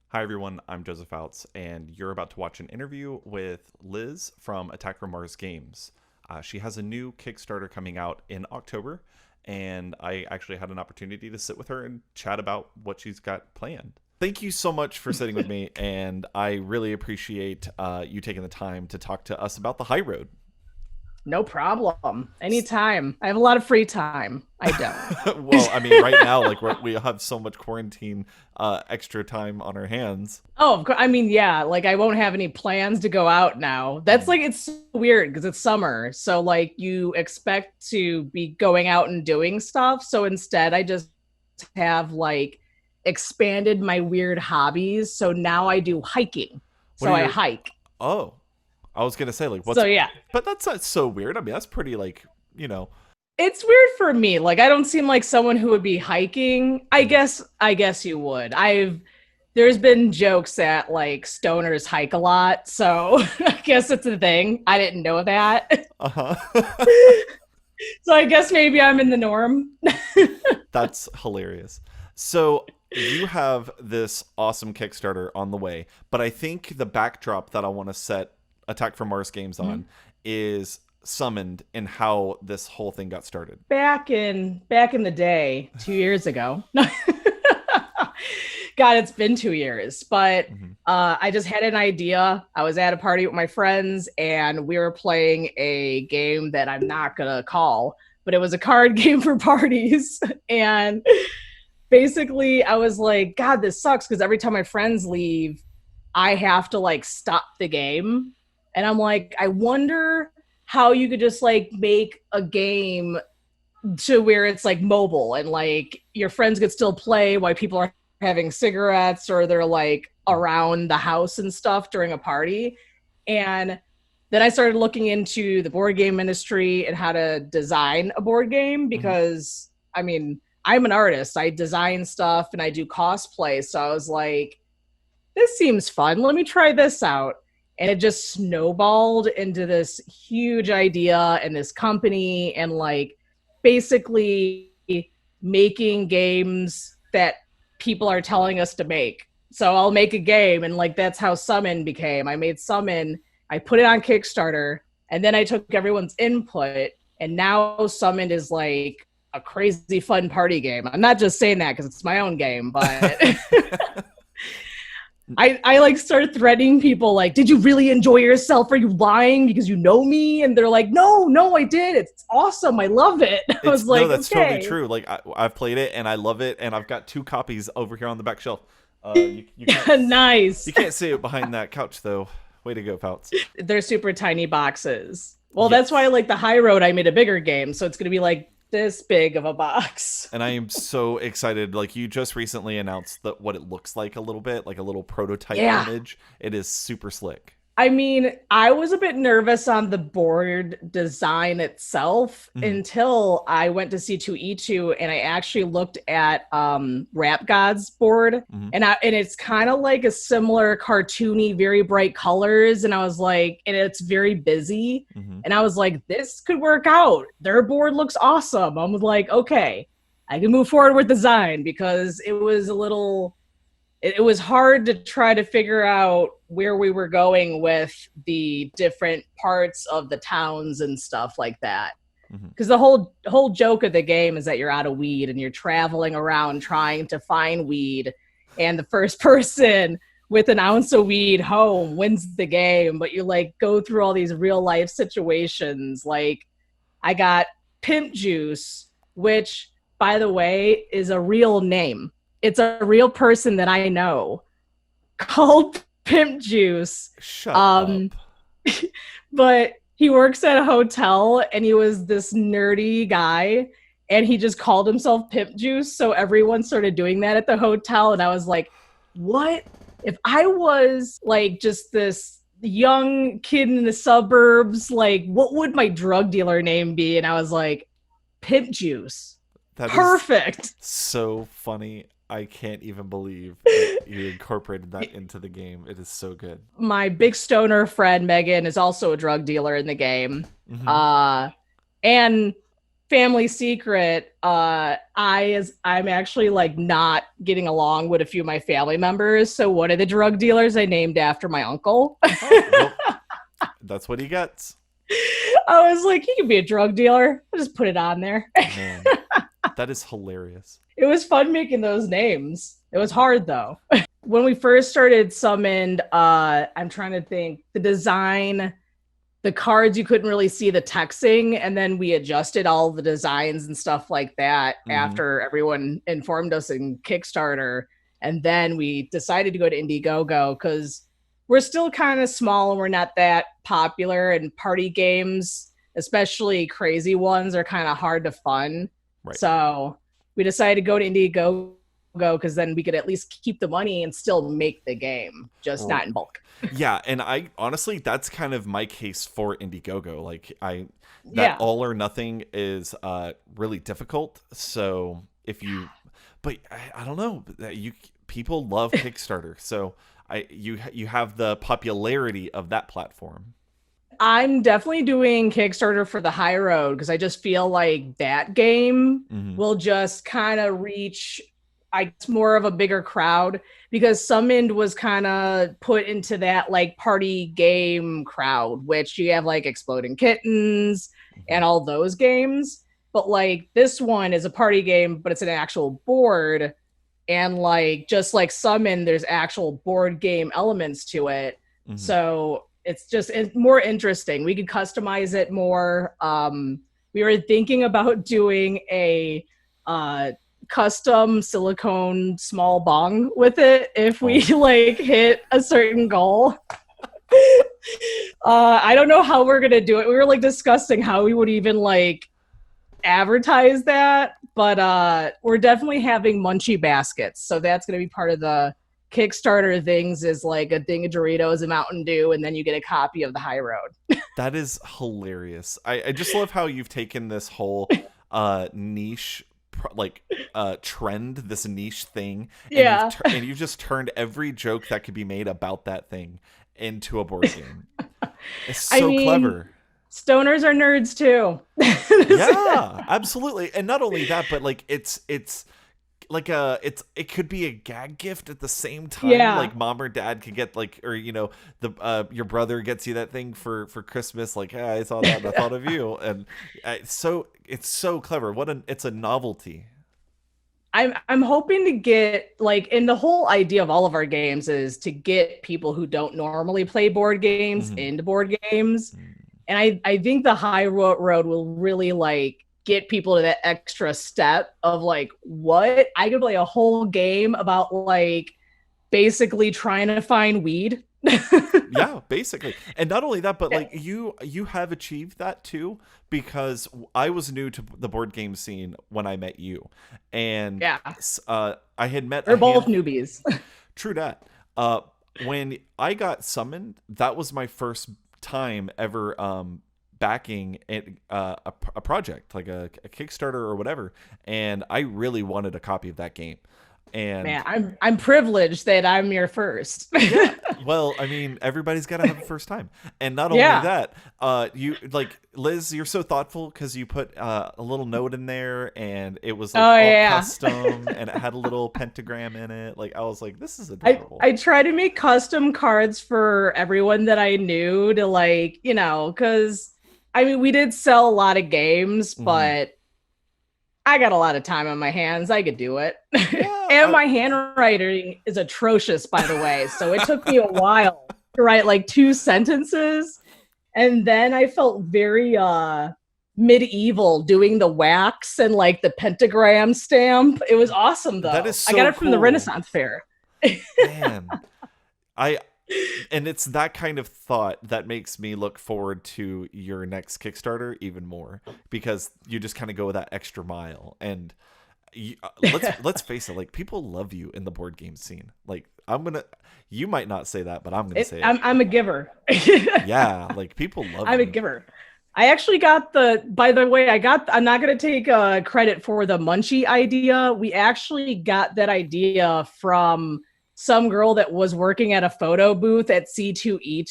Hi, everyone. I'm Joseph Outs, and you're about to watch an interview with Liz from Attack from Mars Games. She has a new Kickstarter coming out in October, and I actually had an opportunity to sit with her and chat about what she's got planned. Thank you so much for sitting with me, and I really appreciate you taking the time to talk to us about the High Road. No problem. Anytime. I have a lot of free time. I Well, don't. I mean, right now, like we have so much quarantine extra time on our hands. Oh, of course. I mean, yeah, like I won't have any plans to go out now. That's Mhm. like, it's so weird because it's summer. So, like, you expect to be going out and doing stuff. So instead, I just have like expanded my weird hobbies. So now I do hiking. What are So I your? hike. Oh, I was gonna say like So, what's, yeah, but that's not so weird. I mean, that's pretty like you know. it's weird for me. Like I don't seem like someone who would be hiking. I Mhm. guess I guess you would. There's been jokes that like stoners hike a lot, so I guess it's a thing. I didn't know that. Uh-huh. So I guess maybe I'm in the norm. That's hilarious. So you have this awesome Kickstarter on the way, but I think the backdrop that I want to set Attack from Mars Games on is summoned in how this whole thing got started. Back in the day, 2 years ago. God, it's been 2 years. But Hmm. I just had an idea. I was at a party with my friends, and we were playing a game that I'm not gonna call, but it was a card game for parties. And basically, I was like, God, this sucks because every time my friends leave, I have to like stop the game. And I'm like, I wonder how you could just like make a game to where it's like mobile and like your friends could still play while people are having cigarettes or they're like around the house and stuff during a party. And then I started looking into the board game industry and how to design a board game Hmm. because I mean, I'm an artist. I design stuff and I do cosplay. So I was like, this seems fun. Let me try this out. And it just snowballed into this huge idea and this company and like basically making games that people are telling us to make. So I'll make a game and like that's how Summon became. I made Summon, I put it on Kickstarter, and then I took everyone's input and now Summon is like a crazy fun party game. I'm not just saying that because it's my own game, but I like started threatening people like, did you really enjoy yourself? Are you lying because you know me? And they're like, no, I did. It's awesome. I love it. I It's was no, like, that's totally okay. true. Like I've played it and I love it, and I've got two copies over here on the back shelf. You can't Nice. you can't see it behind that couch though. Way to go, Pouts. They're super tiny boxes. Well, that's why Yes. like the high road I made a bigger game. So it's gonna be like this big of a box. And I am so excited. Like you just recently announced that what it looks like a little bit, like a little prototype Yeah. image. It is super slick. I mean, I was a bit nervous on the board design itself Hmm. until I went to C2E2 and I actually looked at Rap God's board, Hmm. and it's kind of like a similar cartoony, very bright colors, and I was like, and it's very busy, Hmm. and I was like, this could work out. Their board looks awesome. I'm like, okay, I can move forward with design because it was a little it was hard to try to figure out where we were going with the different parts of the towns and stuff like that. Hmm. Because the whole joke of the game is that you're out of weed and you're traveling around trying to find weed, and the first person with an ounce of weed home wins the game. But you like go through all these real life situations. Like I got pimp juice, which by the way is a real name. It's a real person that I know called Pimp Juice. Shut Um, up. but he works at a hotel and he was this nerdy guy and he just called himself Pimp Juice. So everyone started doing that at the hotel. And I was like, what if I was like just this young kid in the suburbs? Like, what would my drug dealer name be? And I was like, Pimp Juice. That is Perfect. so funny. I can't even believe that you incorporated that into the game. It is so good. My big stoner friend Megan is also a drug dealer in the game. Hmm. Uh and family secret, I'm actually like not getting along with a few of my family members. So one of the drug dealers I named after my uncle. Oh, well, that's what he gets. I was like, he could be a drug dealer. I'll just put it on there. Man, that is hilarious. It was fun making those names. It was hard though. When we first started Summoned, I'm trying to think the design, the cards, you couldn't really see the texting, and then we adjusted all the designs and stuff like that Hmm. after everyone informed us in Kickstarter. And then we decided to go to Indiegogo because we're still kind of small and we're not that popular, and party games, especially crazy ones, are kind of hard to fund. Right. So we decided to go to Indiegogo because then we could at least keep the money and still make the game, just not in bulk. Yeah, and I honestly, that's kind of my case for Indiegogo. Like that Yeah. all or nothing is really difficult. So if you, but I don't know that you people love Kickstarter. So you have the popularity of that platform. I'm definitely doing Kickstarter for the High Road because I just feel like that game Hmm. will just kind of reach, I guess, more of a bigger crowd because Summoned was kind of put into that like party game crowd, which you have like Exploding Kittens Hmm. and all those games. But like this one is a party game, but it's an actual board. And like just like Summon, there's actual board game elements to it. Hmm. So it's more interesting. We could customize it more. We were thinking about doing a uh, custom silicone small bong with it if we Oh, like hit a certain goal. I don't know how we're gonna do it. We were like discussing how we would even like advertise that, but we're definitely having munchie baskets. So that's going to be part of the Kickstarter things, is like a thing of Doritos, a Mountain Dew, and then you get a copy of the High Road. that is hilarious. I just love how you've taken this whole niche like trend, this niche thing, and Yeah. you've just turned every joke that could be made about that thing into a board game. It's I so mean, clever. stoners are nerds too. Yeah, absolutely. And not only that, but like it's like it could be a gag gift at the same time. Yeah. Like mom or dad could get like, or the your brother gets you that thing for Christmas. Like, hey, I saw that and I thought of you. And it's so clever. It's a novelty. I'm hoping to get like, and the whole idea of all of our games is to get people who don't normally play board games Hmm. into board games. And I think the High Road will really like get people to that extra step of like, what, I could play a whole game about like basically trying to find weed. Yeah, basically. And not only that, but Yeah. like you have achieved that too, because I was new to the board game scene when I met you. And Yeah, I had met a we're both hand newbies. true that. When I got summoned, that was my first time ever backing a project like a Kickstarter or whatever, and I really wanted a copy of that game. Man, And I'm privileged that I'm your first. yeah, well, I mean, everybody's got to have a first time, and not only Yeah. that, you like Liz, you're so thoughtful because you put a little note in there, and it was like Oh all yeah. custom, and it had a little pentagram in it. Like I was like, this is I adorable. I try to make custom cards for everyone that I knew to like, cuz I mean, we did sell a lot of games, Hmm. but I got a lot of time on my hands. I could do it. Yeah, And my handwriting is atrocious, by the way. So it took me a while to write like two sentences. And then I felt very medieval doing the wax and like the pentagram stamp. It was awesome that though. is I got so it from the cool, Renaissance Fair. man. I and it's that kind of thought that makes me look forward to your next Kickstarter even more, because you just kind of go that extra mile. And let's face it, like people love you in the board game scene. Like you might not say that, but I'm gonna say it. I'm a giver. Yeah, like people love I'm a you. giver. I actually got by the way, I'm not going to take credit for the munchie idea. We actually got that idea from some girl that was working at a photo booth at C2E2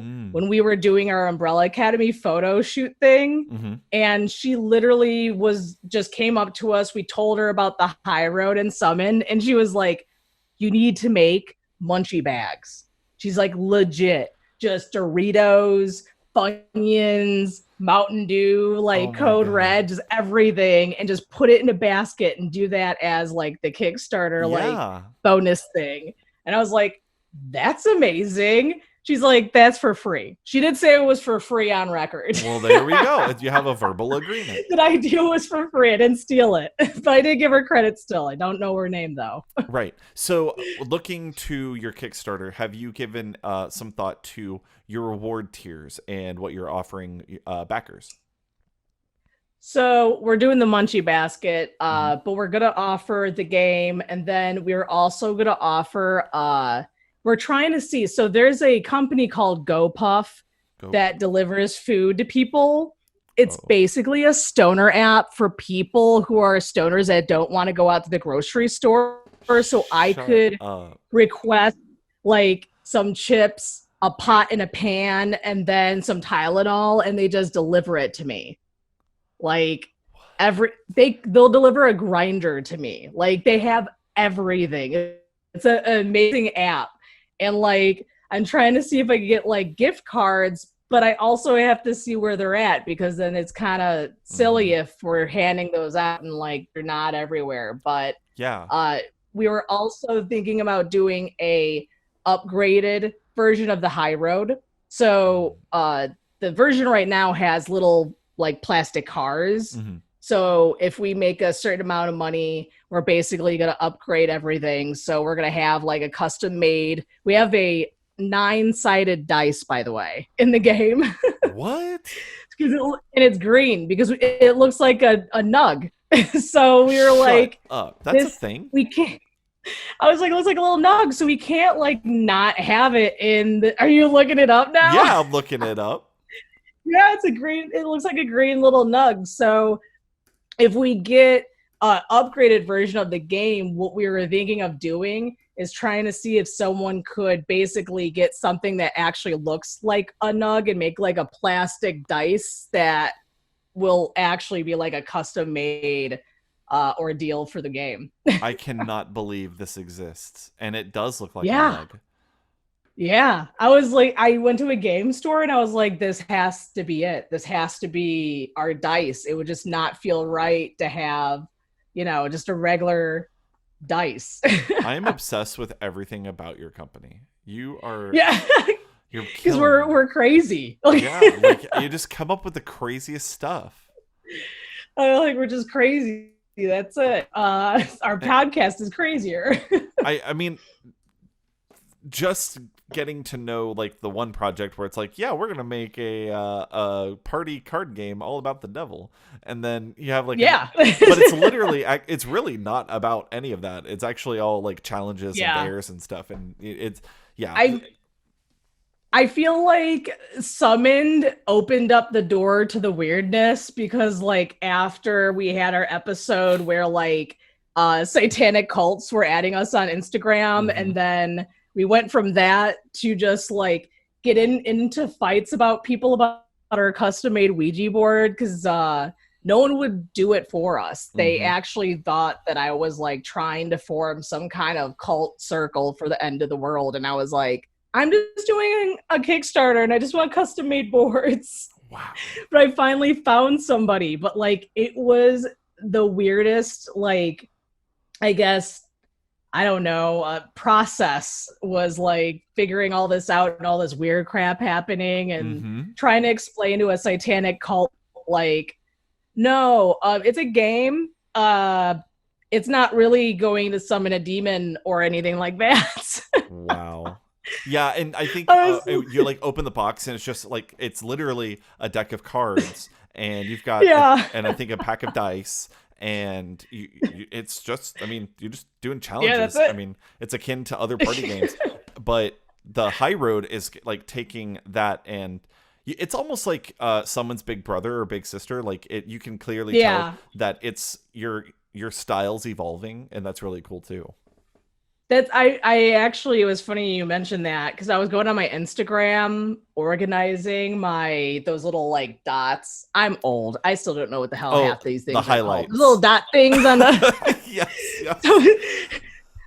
Mm. when we were doing our Umbrella Academy photo shoot thing. Mm-hmm. And she literally just came up to us. We told her about the high road and Summon, and she was like, you need to make munchie bags. She's like, legit, just Doritos, Funyuns, Mountain Dew, Oh like my Code God. Red, just everything, and just put it in a basket and do that as like the Kickstarter like Yeah. bonus thing. And I was like, that's amazing. She's like, that's for free. She did say it was for free on record. Well, there we go. You have a verbal agreement. The idea was for free. I didn't steal it, but I did give her credit still. I don't know her name though. Right. So, looking to your Kickstarter, have you given some thought to your reward tiers and what you're offering backers? So we're doing the Munchie Basket, Mm-hmm. but we're gonna offer the game, and then we're also gonna offer. We're trying to see. So there's a company called GoPuff Go. that delivers food to people. It's Oh. basically a stoner app for people who are stoners that don't want to go out to the grocery store. So I Shut could up. request like some chips, a pot and a pan, and then some Tylenol, and they just deliver it to me. Like they'll deliver a grinder to me. Like they have everything. It's an amazing app. And like I'm trying to see if I can get like gift cards, but I also have to see where they're at, because then it's kind of silly if we're handing those out and like they're not everywhere. But Yeah. we were also thinking about doing a upgraded version of the high road. So the version right now has little like plastic cars. Mm-hmm. So if we make a certain amount of money, we're basically going to upgrade everything. So we're going to have like a custom made. We have a 9-sided dice, by the way, in the game. What? And it's green because it looks like a nug. So we were like, up. That's a thing. We can't. I was like, it looks like a little nug, so we can't like not have it in the. Are you looking it up now? Yeah, I'm looking it up. Yeah, it's a green. It looks like a green little nug. So if we get an upgraded version of the game, what we were thinking of doing is trying to see if someone could basically get something that actually looks like a nug and make like a plastic dice that will actually be like a custom made ordeal for the game. I cannot believe this exists, and it does look like Yeah. a mug. Yeah, I was like, I went to a game store and I was like, this has to be it. This has to be our dice. It would just not feel right to have, just a regular dice. I am obsessed with everything about your company. You are, Yeah, you're because killing me. we're crazy. Yeah, like you just come up with the craziest stuff. Like we're just crazy. That's it. Our podcast is crazier. I mean, just getting to know like the one project where it's like, yeah, we're gonna make a party card game all about the devil, and then you have like Yeah. but it's literally it's really not about any of that. It's actually all like challenges Yeah. and dares and stuff, and it's yeah. I feel like Summoned opened up the door to the weirdness, because like after we had our episode where like satanic cults were adding us on Instagram, and then we went from that to just like get into fights about people about our custom made Ouija board, because no one would do it for us. They actually thought that I was like trying to form some kind of cult circle for the end of the world, and I was like, I'm just doing a Kickstarter and I just want custom made boards. Wow. But I finally found somebody, but like it was the weirdest, like, I guess, I don't know, process was like figuring all this out and all this weird crap happening and trying to explain to a satanic cult, like, no, it's a game. It's not really going to summon a demon or anything like that. Wow. Yeah, and I think you like open the box and it's just like it's literally a deck of cards, and you've got and I think a pack of dice, and it's just, I mean, you're just doing challenges. Yeah, that's it. I mean, it's akin to other party games, but the high road is like taking that, and it's almost like someone's big brother or big sister. Like you can clearly tell that it's your style's evolving, and that's really cool too. That's I actually, it was funny you mentioned that because I was going on my Instagram organizing my those little like dots. I'm old. I still don't know what the hell Oh, half these the things are called. The little highlights. dot things on the Yes, so, yes.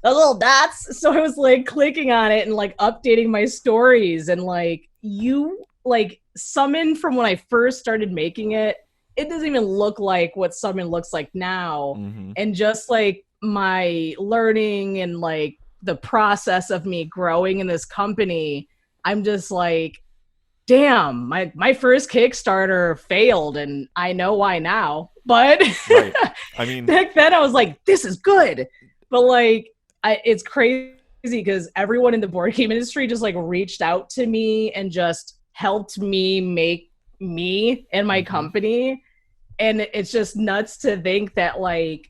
the little dots. So I was like clicking on it and like updating my stories and like you like summon from when I first started making it. It doesn't even look like what summon looks like now. Hmm. And just like my learning and like the process of me growing in this company, I'm just like, damn, my first Kickstarter failed and I know why now. But Right. I mean, back then I was like, this is good. But like it's crazy because everyone in the board game industry just like reached out to me and just helped me make me and my mhm. company. And it's just nuts to think that like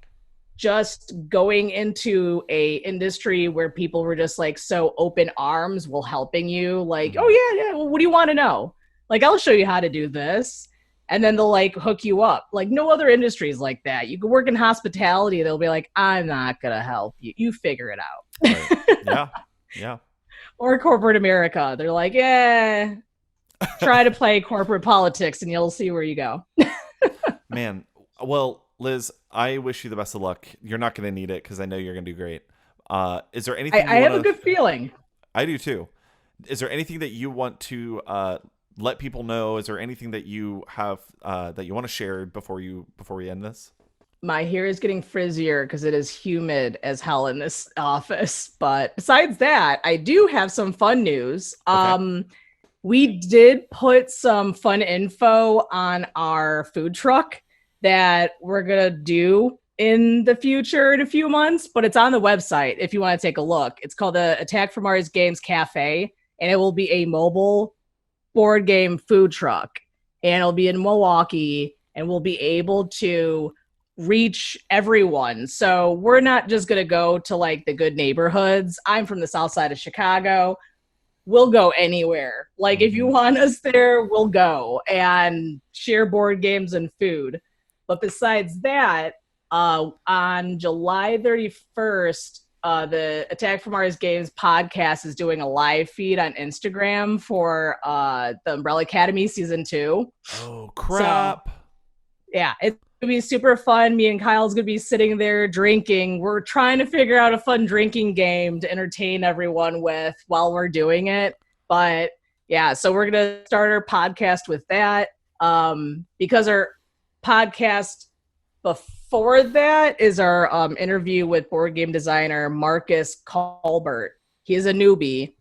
just going into a industry where people were just like so open arms while helping you, like, oh Mhm. yeah, well, what do you want to know? Like, I'll show you how to do this. And then they'll like hook you up. Like no other industry is like that. You can work in hospitality, they'll be like, I'm not gonna help you. You figure it Right. out. Yeah. Yeah. Or corporate America. They're like, yeah, try to play corporate politics and you'll see where you go. Man, well, Liz, I wish you the best of luck. You're not going to need it because I know you're going to do great. Is there anything I you want have a to? good feeling. I do too. Is there anything that you want to let people know? Is there anything that you have that you want to share before we end this? My hair is getting frizzier because it is humid as hell in this office. But besides that, I do have some fun news. Okay. We did put some fun info on our food truck that we're gonna do in the future in a few months, but it's on the website if you want to take a look. It's called the Attack from Mars Games Cafe, and it will be a mobile board game food truck, and it'll be in Milwaukee, and we'll be able to reach everyone. So we're not just going to go to like the good neighborhoods. I'm from the south side of Chicago. We'll go anywhere. Like if you Hmm. want us there, we'll go and share board games and food. But besides that, on July 31st, the Attack from Mars Games podcast is doing a live feed on Instagram for the Umbrella Academy season 2. Oh So crap! yeah, it's gonna be super fun. Me and Kyle's gonna be sitting there drinking. We're trying to figure out a fun drinking game to entertain everyone with while we're doing it. But yeah, so we're gonna start our podcast with that. Because our podcast before that is our interview with board game designer Marcus Colbert. He is a newbie,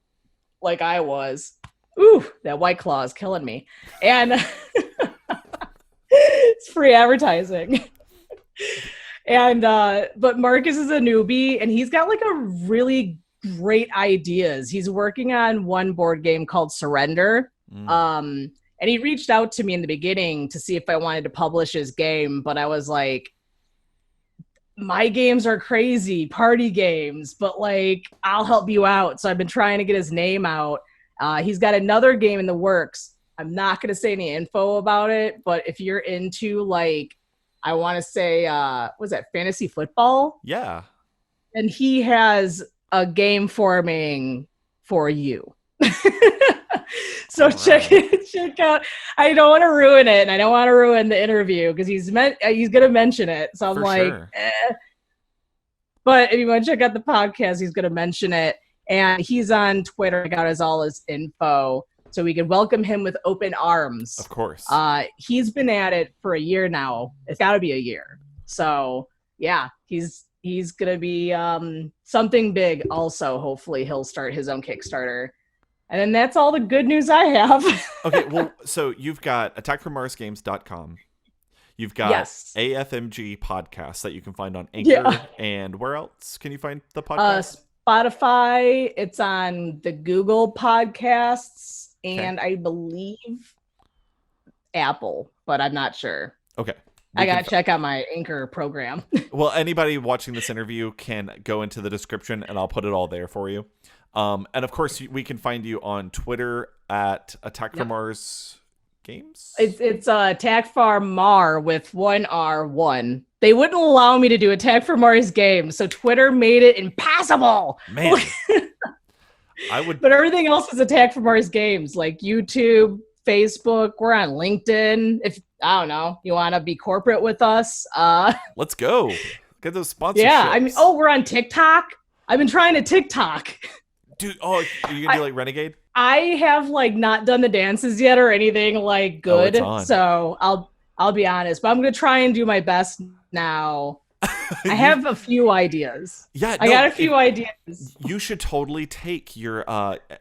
like I was. Ooh, that White Claw is killing me. And it's free advertising. And but Marcus is a newbie and he's got like a really great ideas. He's working on one board game called Surrender. Mm. And he reached out to me in the beginning to see if I wanted to publish his game, but I was like, my games are crazy, party games, but like I'll help you out. So I've been trying to get his name out. He's got another game in the works. I'm not going to say any info about it, but if you're into like, I want to say, was that fantasy football? Yeah. And he has a game forming for you. So All right. check out. I don't want to ruin it, and I don't want to ruin the interview because he's gonna mention it. So I'm For like, sure. But if you want to check out the podcast, he's gonna mention it, and he's on Twitter. I got all his info, so we can welcome him with open arms. Of course. He's been at it for a year now. It's got to be a year. So yeah, he's gonna be something big. Also, hopefully, he'll start his own Kickstarter. And then that's all the good news I have. Okay, well, so you've got attackfrommmarsgames.com. You've got Yes. AFMG podcasts that you can find on Anchor. Yeah. And where else can you find the podcast? Spotify. It's on the Google Podcasts and Okay. I believe Apple, but I'm not sure. Okay. I got to check out my Anchor program. Well, anybody watching this interview can go into the description and I'll put it all there for you. And of course, we can find you on Twitter at Attack from Mars Games. It's Attack Farm Mar with one R1. They wouldn't allow me to do Attack from Mars games, so Twitter made it impossible. Man, I would. But everything else is Attack from Mars games, like YouTube, Facebook. We're on LinkedIn. If I don't know, you want to be corporate with us? Let's go. Get those sponsorships. Yeah, I mean, we're on TikTok. I've been trying to TikTok. Dude, are you gonna do like Renegade? I have like not done the dances yet or anything like good, so I'll be honest, but I'm gonna try and do my best now. I have a few ideas. Yeah, I got a few ideas. You should totally take your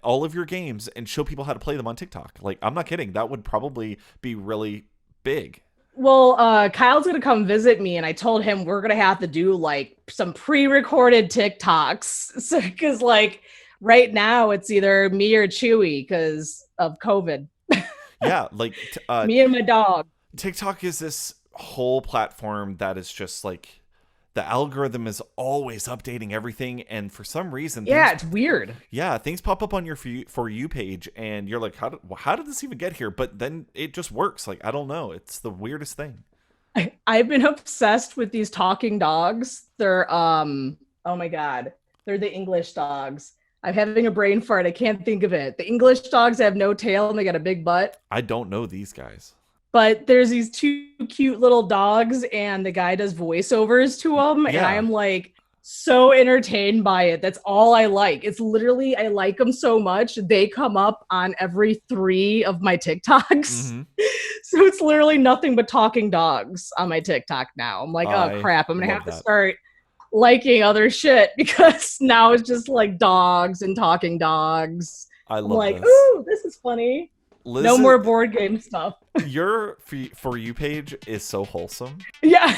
all of your games and show people how to play them on TikTok. Like, I'm not kidding. That would probably be really big. Well, Kyle's gonna come visit me, and I told him we're gonna have to do like some pre-recorded TikToks, so because like right now it's either me or Chewy because of COVID. Yeah, like me and my dog. TikTok is this whole platform that is just like the algorithm is always updating everything, and for some reason, it's weird. Yeah, things pop up on your For You page, and you're like, how did this even get here? But then it just works. Like, I don't know. It's the weirdest thing. I've been obsessed with these talking dogs. They're oh my god, they're the English dogs. I'm having a brain fart. I can't think of it. The English dogs have no tail and they got a big butt. I don't know these guys. But there's these two cute little dogs, and the guy does voiceovers to them, and I am like so entertained by it. That's all I like. It's literally, I like them so much. They come up on every 3 of my TikToks. Mm-hmm. So it's literally nothing but talking dogs on my TikTok now. I'm like, oh crap, I'm going to have to start liking other shit because now it's just like dogs and talking dogs. I'm like, ooh, this is funny. Liz, no more board game stuff. Your For You page is so wholesome. Yeah.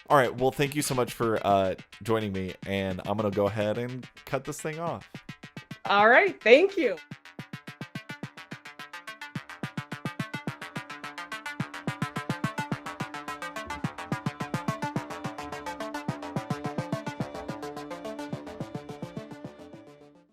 All right. Well, thank you so much for joining me, and I'm going to go ahead and cut this thing off. All right. Thank you.